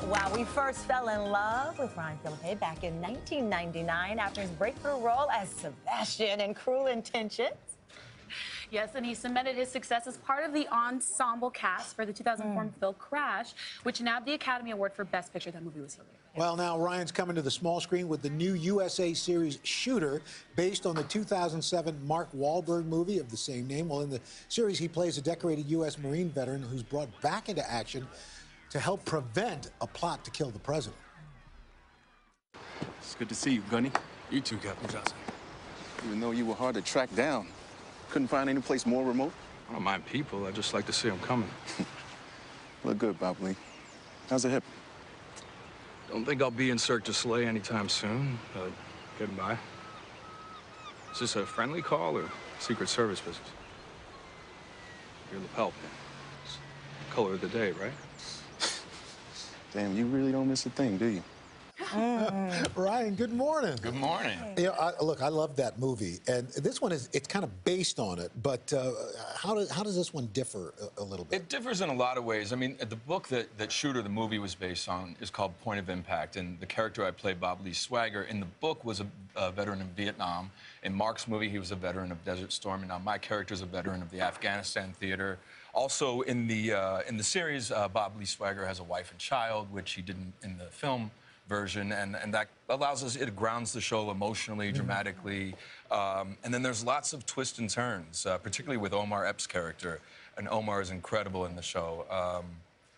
Wow, we first fell in love with Ryan Phillippe back in 1999 after his breakthrough role as Sebastian in Cruel Intentions. Yes, and he cemented his success as part of the ensemble cast for the 2004 film Crash, which nabbed the Academy Award for Best Picture. That movie was so great. Well, now Ryan's coming to the small screen with the new USA series Shooter, based on the 2007 Mark Wahlberg movie of the same name. Well, in the series, he plays a decorated U.S. Marine veteran who's brought back into action to help prevent a plot to kill the president. It's good to see you, Gunny. You too, Captain Johnson. Even though you were hard to track down, couldn't find any place more remote? I don't mind people. I just like to see them coming. Look good, Bob Lee. How's the hip? Don't think I'll be in Cirque du Soleil anytime soon, but getting by. Is this a friendly call or Secret Service business? Your lapel pin. It's the color of the day, right? Damn, you really don't miss a thing, do you? Ryan, good morning. Good morning. You know, look, I love that movie, and this one it's kind of based on it. But how does this one differ a little bit? It differs in a lot of ways. I mean, the book that Shooter, the movie, was based on is called Point of Impact, and the character I played, Bob Lee Swagger, in the book was a veteran in Vietnam. In Mark's movie, he was a veteran of Desert Storm, and now my character is a veteran of the Afghanistan theater. Also, in the series, Bob Lee Swagger has a wife and child, which he didn't in the film version, and that allows us, it grounds the show emotionally, dramatically, and then there's lots of twists and turns, particularly with Omar Epps' character, and Omar is incredible in the show.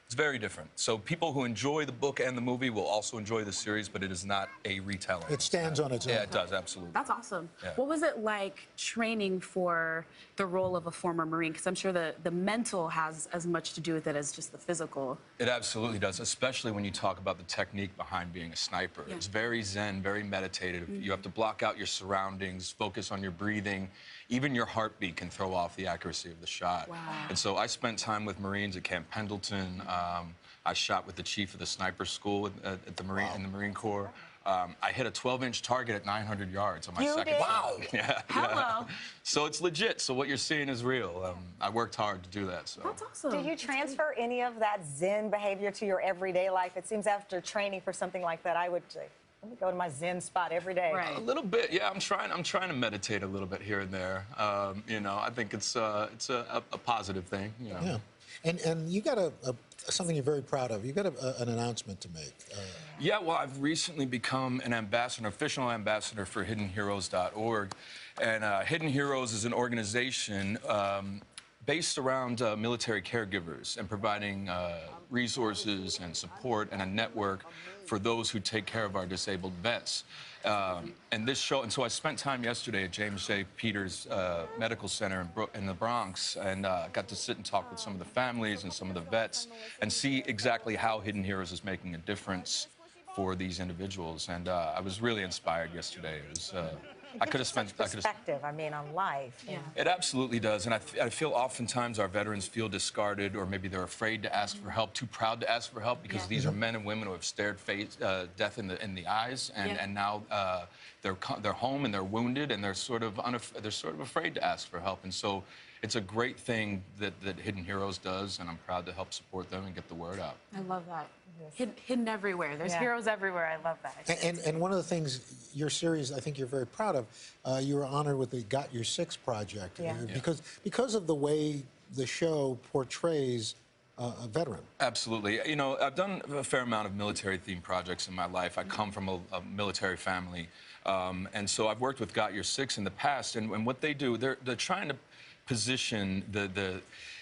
It's very different. So people who enjoy the book and the movie will also enjoy the series, but it is not a retelling. It stands on its own. Yeah, it does, absolutely. That's awesome. Yeah. What was it like training for the role of a former Marine? Because I'm sure the mental has as much to do with it as just the physical. It absolutely does, especially when you talk about the technique behind being a sniper. Yeah. It's very zen, very meditative. You have to block out your surroundings, focus on your breathing. Even your heartbeat can throw off the accuracy of the shot. Wow. And so I spent time with Marines at Camp Pendleton. I shot with the chief of the sniper school at the Marine in the Marine Corps. I hit a 12-inch target at 900 yards on my second did? shot. Yeah. Hello. Yeah. So it's legit. So what you're seeing is real. I worked hard to do that. So. That's awesome. Do you transfer any of that Zen behavior to your everyday life? It seems after training for something like that, I would say, let me go to my Zen spot every day. Right. A little bit, yeah. I'm trying to meditate a little bit here and there. You know, I think it's a positive thing. You know. Yeah, and you got something you're very proud of. You got an announcement to make. Yeah, well, I've recently become an ambassador, official ambassador for HiddenHeroes.org, and Hidden Heroes is an organization based around military caregivers and providing resources and support and a network for those who take care of our disabled vets. And this show, and so I spent time yesterday at James J. Peters Medical Center in the Bronx, and got to sit and talk with some of the families and some of the vets and see exactly how Hidden Heroes is making a difference for these individuals. And I was really inspired yesterday. It was, I could have spent perspective, I mean, on life. Yeah. It absolutely does, and I feel oftentimes our veterans feel discarded, or maybe they're afraid to ask for help, too proud to ask for help, because these are men and women who have stared death in the eyes, and now they're home and they're wounded, and they're sort of afraid to ask for help, and so it's a great thing that Hidden Heroes does, and I'm proud to help support them and get the word out. I love that. Hidden everywhere. There's heroes everywhere. I love that. And one of the things, your series, I think you're very proud of, you were honored with the Got Your Six project, because of the way the show portrays a veteran. Absolutely. You know, I've done a fair amount of military-themed projects in my life. I come from a military family, and so I've worked with Got Your Six in the past, and what they do, they're trying to position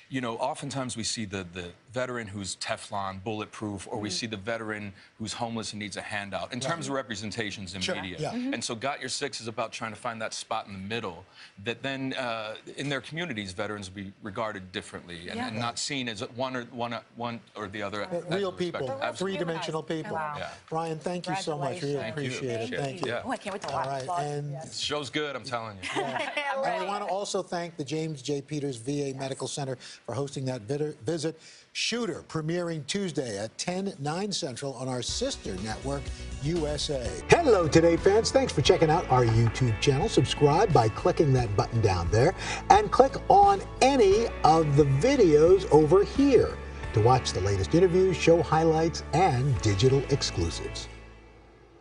you know, oftentimes we see the veteran who's Teflon, bulletproof, or we see the veteran who's homeless and needs a handout, in terms of representations in media. Yeah. And so Got Your Six is about trying to find that spot in the middle that then, in their communities, veterans will be regarded differently and not seen as one or the other. Real people, three-dimensional people. Wow. Yeah. Ryan, thank you so much. Really Thank you. appreciate it. Thank you. Yeah. Oh, I can't wait to All watch. right, and The show's good, I'm telling you. And we want to also thank the James J. Peters VA Medical Center for hosting that visit. Shooter, premiering Tuesday at 10/9 Central on our sister network, USA. Hello, Today fans. Thanks for checking out our YouTube channel. Subscribe by clicking that button down there and click on any of the videos over here. to watch the latest interviews, show highlights, and digital exclusives.